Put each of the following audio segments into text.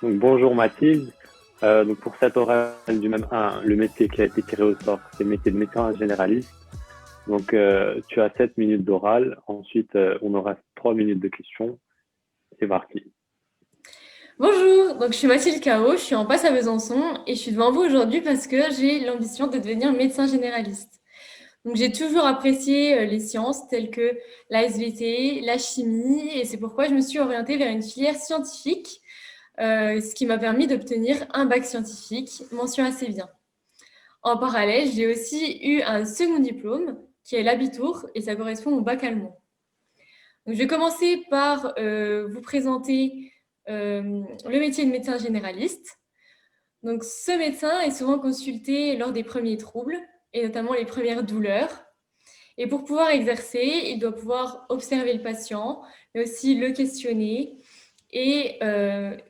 Donc, bonjour Mathilde. Donc pour cette oral du même 1, le métier qui a été tiré au sort, c'est le métier de médecin généraliste. Donc tu as 7 minutes d'oral. Ensuite, on aura 3 minutes de questions. C'est parti. Bonjour, donc je suis Mathilde Cao, je suis en passe à Besançon et je suis devant vous aujourd'hui parce que j'ai l'ambition de devenir médecin généraliste. Donc j'ai toujours apprécié les sciences telles que la SVT, la chimie et c'est pourquoi je me suis orientée vers une filière scientifique, ce qui m'a permis d'obtenir un bac scientifique, mention assez bien. En parallèle, j'ai aussi eu un second diplôme qui est l'Abitur et ça correspond au bac allemand. Donc, je vais commencer par vous présenter le métier de médecin généraliste. Donc, ce médecin est souvent consulté lors des premiers troubles et notamment les premières douleurs. Et pour pouvoir exercer, il doit pouvoir observer le patient, mais aussi le questionner et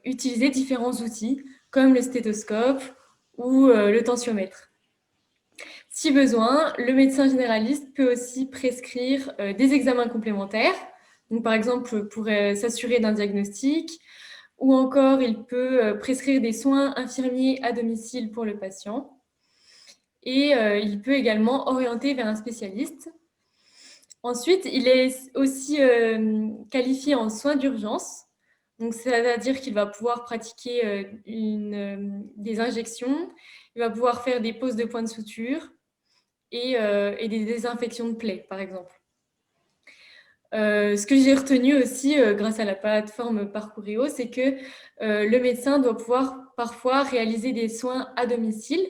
utiliser différents outils comme le stéthoscope ou le tensiomètre. Si besoin, le médecin généraliste peut aussi prescrire des examens complémentaires, donc par exemple pour s'assurer d'un diagnostic, ou encore il peut prescrire des soins infirmiers à domicile pour le patient. Et il peut également orienter vers un spécialiste. Ensuite, il est aussi qualifié en soins d'urgence. Donc, c'est-à-dire qu'il va pouvoir pratiquer des injections, il va pouvoir faire des poses de points de suture, et des désinfections de plaies, par exemple. Ce que j'ai retenu aussi grâce à la plateforme Parcouréo, c'est que le médecin doit pouvoir parfois réaliser des soins à domicile.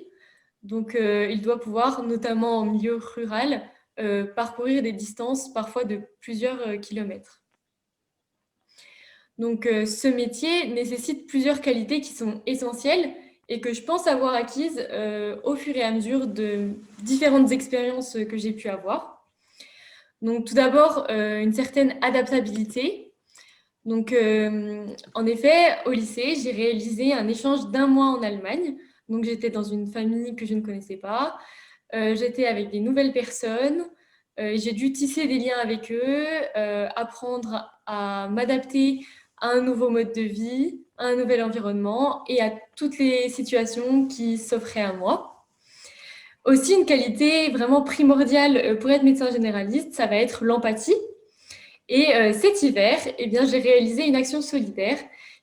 Donc, il doit pouvoir, notamment en milieu rural, parcourir des distances parfois de plusieurs kilomètres. Donc, ce métier nécessite plusieurs qualités qui sont essentielles et que je pense avoir acquises au fur et à mesure de différentes expériences que j'ai pu avoir. Donc, tout d'abord, une certaine adaptabilité. Donc, en effet, au lycée, j'ai réalisé un échange d'un mois en Allemagne. Donc, j'étais dans une famille que je ne connaissais pas. J'étais avec des nouvelles personnes. J'ai dû tisser des liens avec eux, apprendre à m'adapter à un nouveau mode de vie, à un nouvel environnement et à toutes les situations qui s'offraient à moi. Aussi, une qualité vraiment primordiale pour être médecin généraliste, ça va être l'empathie. Et cet hiver, eh bien, j'ai réalisé une action solidaire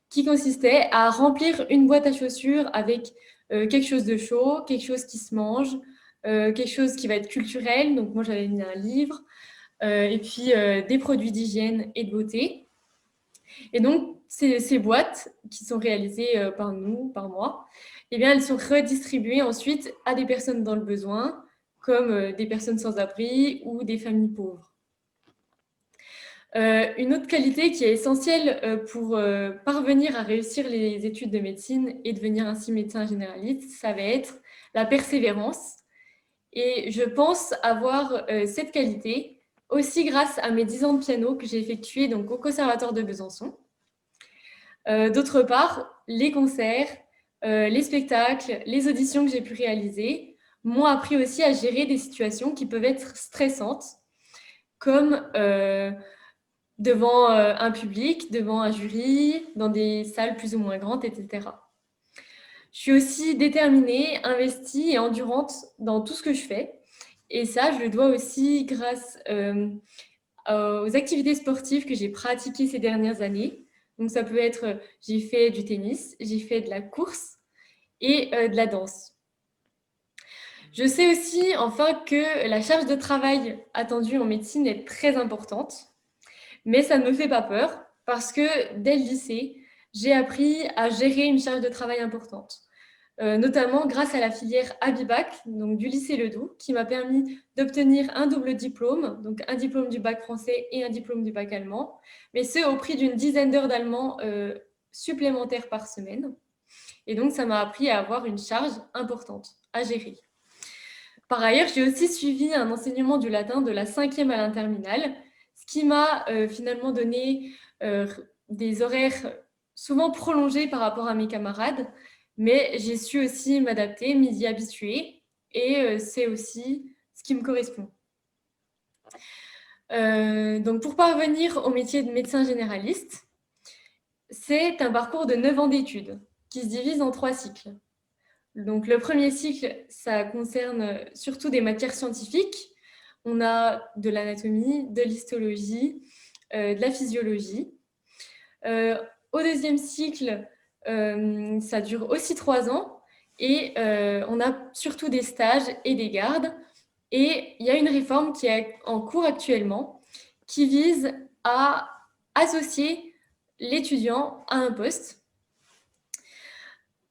qui consistait à remplir une boîte à chaussures avec quelque chose de chaud, quelque chose qui se mange, quelque chose qui va être culturel. Donc moi, j'avais mis un livre, et puis des produits d'hygiène et de beauté. Et donc, ces boîtes qui sont réalisées par nous, par moi, eh bien, elles sont redistribuées ensuite à des personnes dans le besoin, comme des personnes sans abri ou des familles pauvres. Une autre qualité qui est essentielle pour parvenir à réussir les études de médecine et devenir ainsi médecin généraliste, ça va être la persévérance. Et je pense avoir cette qualité aussi grâce à mes 10 ans de piano que j'ai effectués donc, au Conservatoire de Besançon. D'autre part, les concerts, les spectacles, les auditions que j'ai pu réaliser m'ont appris aussi à gérer des situations qui peuvent être stressantes, comme devant un public, devant un jury, dans des salles plus ou moins grandes, etc. Je suis aussi déterminée, investie et endurante dans tout ce que je fais. Et ça, je le dois aussi grâce aux activités sportives que j'ai pratiquées ces dernières années. Donc ça peut être, j'ai fait du tennis, j'ai fait de la course et de la danse. Je sais aussi enfin que la charge de travail attendue en médecine est très importante. Mais ça ne me fait pas peur parce que dès le lycée, j'ai appris à gérer une charge de travail importante, notamment grâce à la filière Abibac, donc du lycée Ledoux, qui m'a permis d'obtenir un double diplôme, donc un diplôme du bac français et un diplôme du bac allemand, mais ce au prix d'une dizaine d'heures d'allemand supplémentaires par semaine. Et donc, ça m'a appris à avoir une charge importante à gérer. Par ailleurs, j'ai aussi suivi un enseignement du latin de la 5e à la terminale, ce qui m'a finalement donné des horaires souvent prolongés par rapport à mes camarades, mais j'ai su aussi m'adapter, m'y habituer, et c'est aussi ce qui me correspond. Donc pour parvenir au métier de médecin généraliste, C'est un parcours de 9 ans d'études qui se divise en 3 cycles. Donc, le premier cycle, ça concerne surtout des matières scientifiques. On a de l'anatomie, de l'histologie, de la physiologie. Au deuxième cycle, ça dure aussi 3 ans et on a surtout des stages et des gardes. Et il y a une réforme qui est en cours actuellement qui vise à associer l'étudiant à un poste.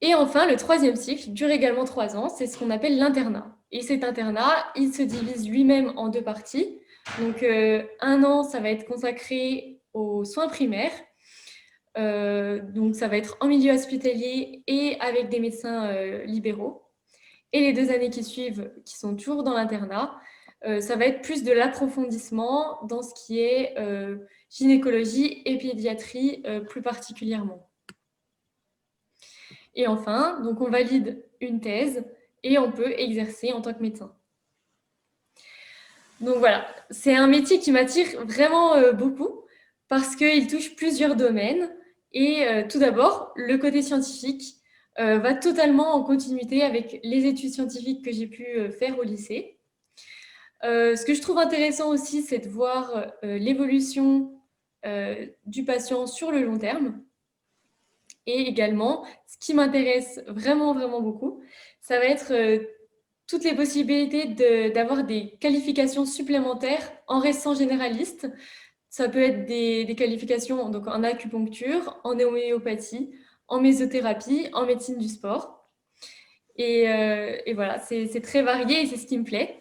Et enfin, le troisième cycle dure également 3 ans, c'est ce qu'on appelle l'internat. Et cet internat, il se divise lui-même en 2 parties. Donc, 1 an, ça va être consacré aux soins primaires. Donc, ça va être en milieu hospitalier et avec des médecins libéraux. Et les 2 années qui suivent, qui sont toujours dans l'internat, ça va être plus de l'approfondissement dans ce qui est gynécologie et pédiatrie plus particulièrement. Et enfin, donc on valide une thèse et on peut exercer en tant que médecin. Donc voilà, c'est un métier qui m'attire vraiment beaucoup parce qu'il touche plusieurs domaines. Et tout d'abord, le côté scientifique va totalement en continuité avec les études scientifiques que j'ai pu faire au lycée. Ce que je trouve intéressant aussi, c'est de voir l'évolution du patient sur le long terme. Et également, ce qui m'intéresse vraiment, vraiment beaucoup, ça va être toutes les possibilités d'avoir des qualifications supplémentaires en restant généraliste. Ça peut être des qualifications donc en acupuncture, en homéopathie, en mésothérapie, en médecine du sport. Et voilà, c'est très varié et c'est ce qui me plaît.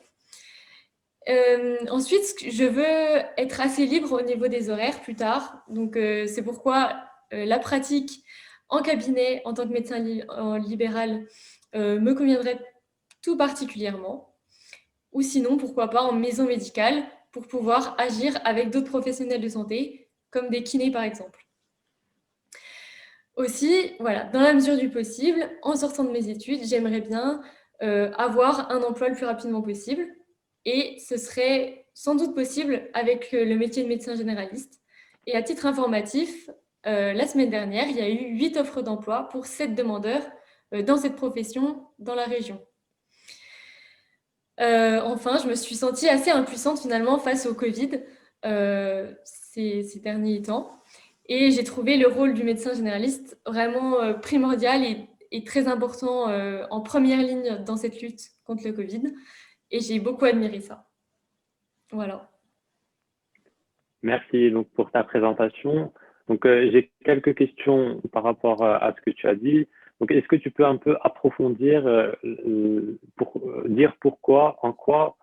Ensuite, je veux être assez libre au niveau des horaires plus tard. Donc, c'est pourquoi la pratique en cabinet en tant que médecin libéral me conviendrait tout particulièrement. Ou sinon, pourquoi pas en maison médicale pour pouvoir agir avec d'autres professionnels de santé, comme des kinés par exemple. Aussi, voilà, dans la mesure du possible, en sortant de mes études, j'aimerais bien avoir un emploi le plus rapidement possible. Et ce serait sans doute possible avec le métier de médecin généraliste. Et à titre informatif, la semaine dernière, il y a eu 8 offres d'emploi pour 7 demandeurs dans cette profession dans la région. Enfin, je me suis sentie assez impuissante finalement face au Covid ces derniers temps. Et j'ai trouvé le rôle du médecin généraliste vraiment primordial et très important en première ligne dans cette lutte contre le Covid. Et j'ai beaucoup admiré ça. Voilà. Merci donc pour ta présentation. Donc, j'ai quelques questions par rapport à ce que tu as dit. Donc, est-ce que tu peux un peu approfondir pour dire pourquoi, en quoi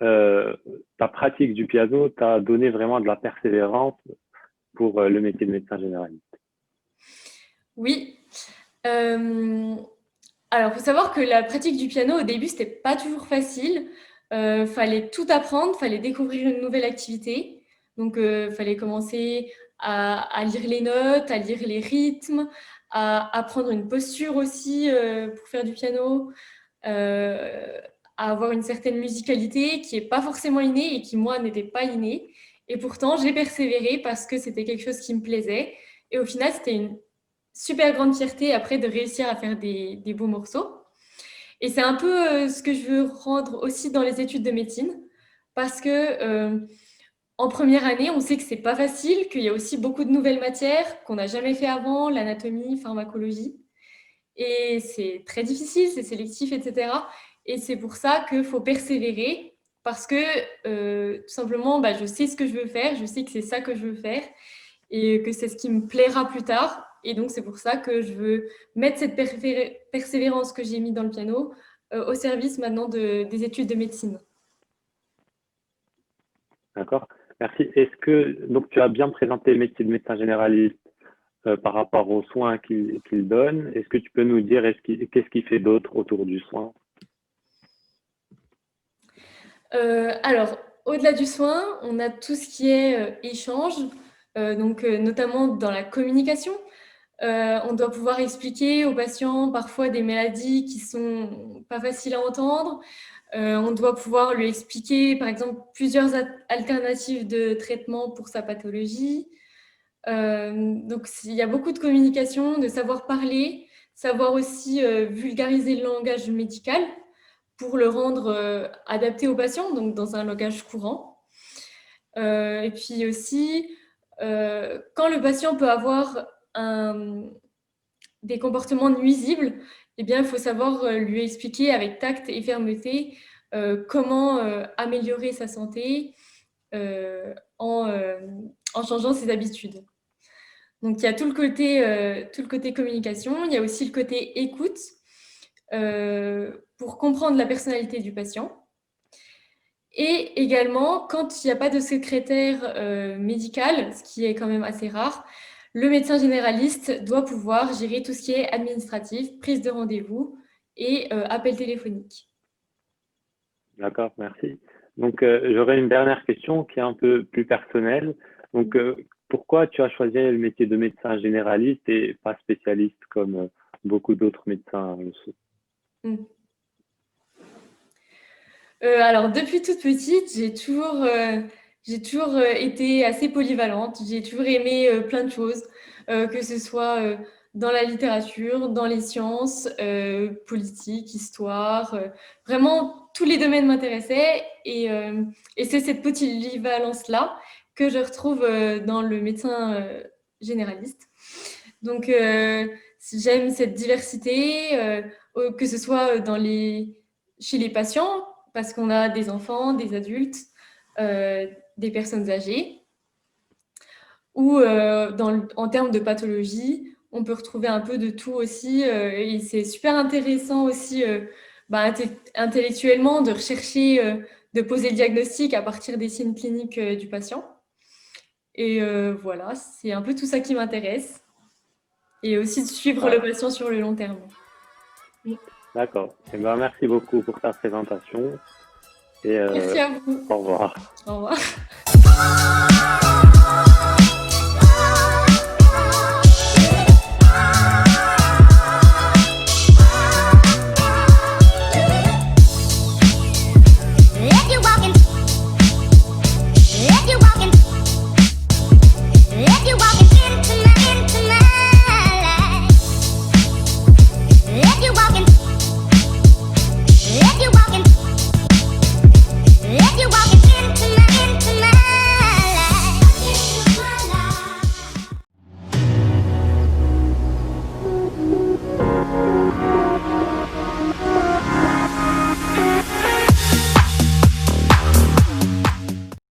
ta pratique du piano t'a donné vraiment de la persévérance pour le métier de médecin généraliste? Oui. Alors, il faut savoir que la pratique du piano, au début, c'était pas toujours facile. Fallait tout apprendre, fallait découvrir une nouvelle activité. Donc, fallait commencer à lire les notes, à lire les rythmes, à apprendre une posture aussi pour faire du piano, à avoir une certaine musicalité qui n'est pas forcément innée et qui, moi, n'était pas innée. Et pourtant, j'ai persévéré parce que c'était quelque chose qui me plaisait. Et au final, c'était une super grande fierté après de réussir à faire des beaux morceaux. Et c'est un peu ce que je veux rendre aussi dans les études de médecine, parce que en première année, on sait que c'est pas facile, qu'il y a aussi beaucoup de nouvelles matières qu'on n'a jamais fait avant, l'anatomie, pharmacologie, et c'est très difficile, c'est sélectif, etc. Et c'est pour ça qu'il faut persévérer, parce que tout simplement, bah, je sais ce que je veux faire, je sais que c'est ça que je veux faire, et que c'est ce qui me plaira plus tard. Et donc, c'est pour ça que je veux mettre cette persévérance que j'ai mis dans le piano au service maintenant des études de médecine. D'accord? Merci. Est-ce que donc tu as bien présenté le métier de médecin généraliste par rapport aux soins qu'il donne? Est-ce que tu peux nous dire qu'est-ce qu'il fait d'autre autour du soin? Alors, au-delà du soin, on a tout ce qui est échange, donc notamment dans la communication. On doit pouvoir expliquer aux patients parfois des maladies qui sont pas faciles à entendre. On doit pouvoir lui expliquer, par exemple, plusieurs alternatives de traitement pour sa pathologie. Donc, il y a beaucoup de communication, de savoir parler, savoir aussi vulgariser le langage médical pour le rendre adapté aux patients, donc dans un langage courant. Et puis aussi, quand le patient peut avoir des comportements nuisibles, eh bien, il faut savoir lui expliquer avec tact et fermeté comment améliorer sa santé en changeant ses habitudes. Donc, il y a tout le côté communication, il y a aussi le côté écoute pour comprendre la personnalité du patient. Et également, quand il n'y a pas de secrétaire médical, ce qui est quand même assez rare, le médecin généraliste doit pouvoir gérer tout ce qui est administratif, prise de rendez-vous et appel téléphonique. D'accord, merci. Donc, j'aurais une dernière question qui est un peu plus personnelle. Donc, pourquoi tu as choisi le métier de médecin généraliste et pas spécialiste comme beaucoup d'autres médecins le sont? Alors, depuis toute petite, j'ai toujours été assez polyvalente. J'ai toujours aimé plein de choses, que ce soit dans la littérature, dans les sciences, politique, histoire. Vraiment, tous les domaines m'intéressaient et c'est cette polyvalence-là que je retrouve dans le médecin généraliste. Donc, j'aime cette diversité, que ce soit chez les patients, parce qu'on a des enfants, des adultes, des personnes âgées, ou en termes de pathologie, on peut retrouver un peu de tout aussi. Et c'est super intéressant aussi intellectuellement de rechercher, de poser le diagnostic à partir des signes cliniques du patient. Et voilà, c'est un peu tout ça qui m'intéresse. Et aussi de suivre le patient sur le long terme. D'accord. Eh ben, merci beaucoup pour ta présentation et Merci à vous. au revoir. Au revoir.